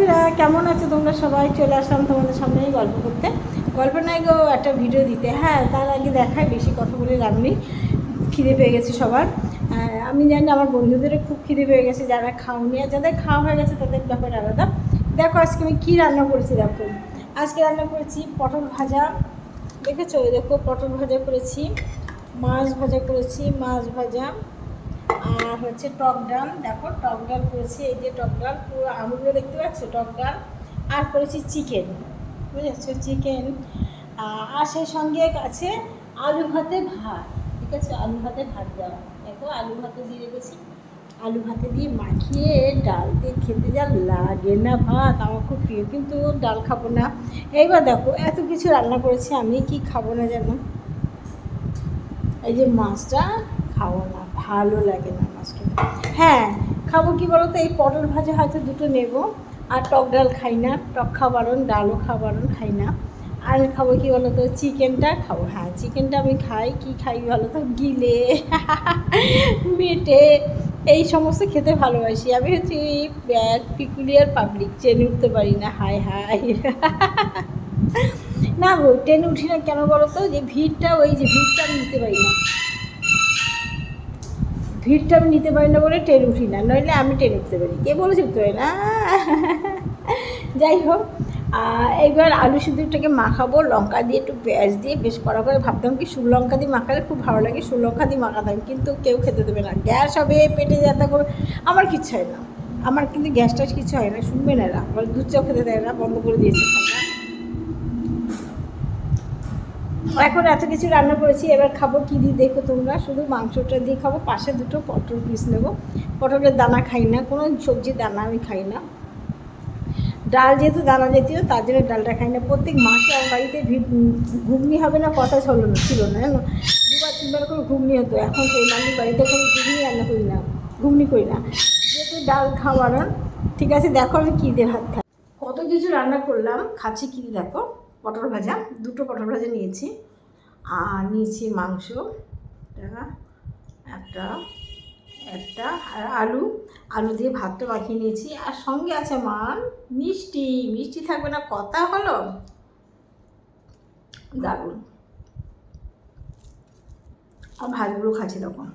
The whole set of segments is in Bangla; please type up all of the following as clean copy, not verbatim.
বন্ধুরা, কেমন আছো তোমরা সবাই? চলে আসলাম তোমাদের সামনেই গল্প করতে, গল্প নাই গো, একটা ভিডিও দিতে। হ্যাঁ, তার আগে দেখায়, বেশি কথা বলে লাভ নেই। খিদে পেয়ে গেছে সবার। আমি জানি আমার বন্ধুদেরও খুব খিদে পেয়ে গেছে, যারা খাওনি, আর যাদের খাওয়া হয়ে গেছে তাদের ব্যাপার আলাদা। দেখো আজকে আমি কী রান্না করেছি। দেখো আজকে রান্না করেছি পটল ভাজা। দেখেছো? দেখো পটল ভাজা করেছি, মাছ ভাজা করেছি, মাছ ভাজা, আর হচ্ছে টক ডাল। দেখো টক ডাল করেছি, এই যে টক ডাল, পুরো আমগুলো দেখতে পাচ্ছ, টক ডাল। আর করেছি চিকেন, বুঝেছো, চিকেন। আর সেই সঙ্গে আছে আলু ভাতে ভাত। ঠিক আছে, আলু ভাতে ভাত দেওয়া। দেখো আলু ভাতে দিয়ে রেখেছি, আলু ভাতে দিয়ে মাখিয়ে ডাল দিয়ে খেতে যা লাগে না ভাত, আমার খুব প্রিয়, কিন্তু ডাল খাবো না। এইবার দেখো এত কিছু রান্না করেছি, আমি কি খাবো না জানো? এই যে মাছটা খাবো না, ভালো লাগে না মাছটা। হ্যাঁ, খাবো কি বলো তো, এই পটল ভাজা হয়তো দুটো নেব। আর টক ডাল খাই না, টক খাবারন, ডালও খাবারন খাই না। আর খাবো কি বলো তো, চিকেনটা খাবো। হ্যাঁ, চিকেনটা আমি খাই, কি খাই বলো তো, গিলে বেটে এই সমস্ত খেতে ভালোবাসি। আমি হচ্ছে পিকুলিয়ার পাবলিক, চেনে উঠতে পারি না। হাই হাই না গো, ট্রেনে উঠি না কেন বলো তো, যে ভিড়টা, ওই যে ভিড়টা আমি নিতে পারি না, ভিড়টা আমি নিতে পারি না বলে ট্রেন উঠি না, নইলে আমি ট্রেন উঠতে পারি। কে বলেছে উঠতে পারি না? যাই হোক, এইবার আলু সিদ্ধটাকে মাখাবো লঙ্কা দিয়ে, একটু পেঁয়াজ দিয়ে বেশ কড়া করে। ভাবতাম কি লঙ্কা দিয়ে মাখালে খুব ভালো লাগে, লঙ্কা দিয়ে মাখাতাম, কিন্তু কেউ খেতে দেবে না, গ্যাস হবে, পেটে ব্যথা করবে। আমার কিচ্ছু হয় না, আমার কিন্তু গ্যাস ট্যাস কিছু হয় না, শুনবে না এরা। আমার দুধ চাও খেতে দেয় না, বন্ধ করে দিয়েছে খাওয়া। এখন এত কিছু রান্না করেছি, এবার খাবো কী দিয়ে দেখো তোমরা। শুধু মাংসটা দিয়ে খাবো, পাশে দুটো পটল পিস নেবো। পটলের দানা খাই না, কোনো সবজির দানা আমি খাই না। ডাল যেহেতু দানা জাতীয়, তার জন্য ডালটা খাই না। প্রত্যেক মাসে আমার বাড়িতে ঘুগনি হবে না কথা ছিল না, জানো? দুবার তিনবার করে ঘুগনি হতো, এখন সেই মালির বাড়িতে কোনো ঘুগনি রান্না করি না, ঘুগনি করি না, যেহেতু ডাল খাওয়ানো। ঠিক আছে, দেখো আমি কী দিয়ে ভাত খাই। কত কিছু রান্না করলাম, খাচ্ছি কী দেখো। পটল ভাজা, দুটো পটল ভাজা নিয়েছি, আর নিয়েছি মাংস একটা একটা আর আলু, আলু দিয়ে ভাতটা মাখিয়ে নিয়েছি। আর সঙ্গে আছে মিষ্টি। মিষ্টি থাকবে না কথা হলো, দারুণ। আর ভাতগুলো খাচ্ছি তখন,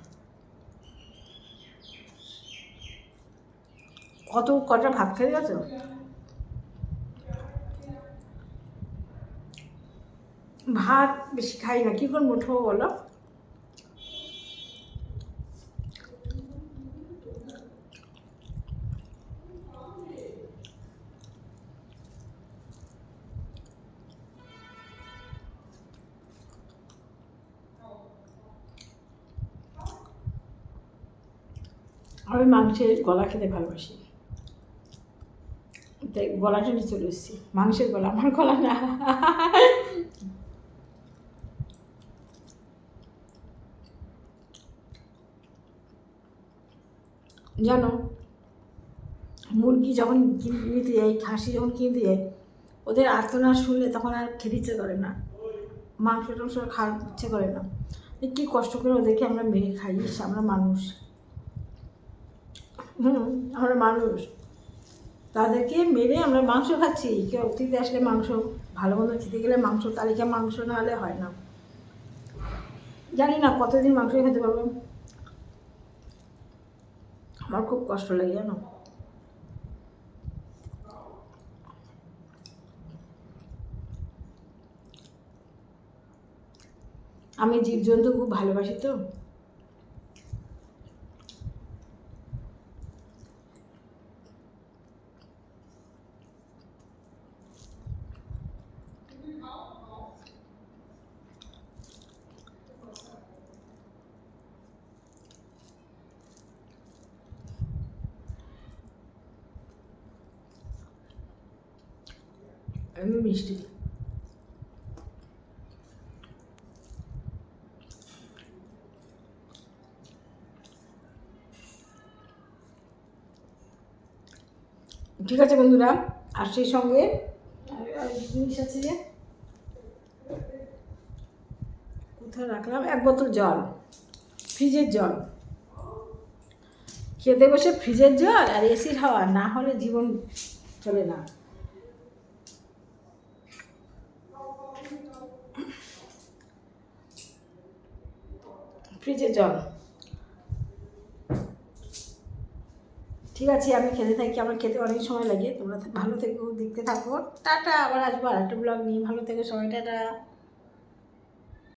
কটা ভাত খেয়ে গেছো? ভাত বেশি খাই না, কী করে মুঠো বলো? আমি মাংসের গলা খেতে ভালোবাসি, তাই গলাটা নিয়ে চলে এসেছি। মাংসের গলা, আমার গলা না। জানো, মুরগি যখন নিতে যাই, খাসি যখন কিনতে যাই, ওদের আর্তনাদ শুনলে তখন আর খেতে ইচ্ছে করে না, মাংস টাংস খাওয়ার ইচ্ছে করে না। কী কষ্ট করে ওদেরকে আমরা মেরে খাই, আমরা মানুষ। আমরা মানুষ, তাদেরকে মেরে আমরা মাংস খাচ্ছি। কেউ অতিথি আসলে মাংস, ভালো মন্দ খেতে গেলে মাংস, তালিকা মাংস না হলে হয় না। জানি না কতদিন মাংস খেতে পারবো, আমার খুব কষ্ট লাগে জানো। আমি জীবজন্তু খুব ভালোবাসি তো। আমি মিষ্টি, ঠিক আছে বন্ধুরা। আর সেই সঙ্গে জিনিস আছে, যে কোথায় রাখলাম, এক বোতল জল, ফ্রিজের জল। খেতে বসে ফ্রিজের জল আর এসির হাওয়া না হলে জীবন চলে না। ফ্রিজের জল। ঠিক আছে, আমি খেতে থাকি, আমার খেতে অনেক সময় লাগে। তোমরা ভালো থেকো, দেখতে থাকো। টাটা, আবার আসবো আর একটা ব্লগ নিয়ে। ভালো থেকো সবাই, টাটা।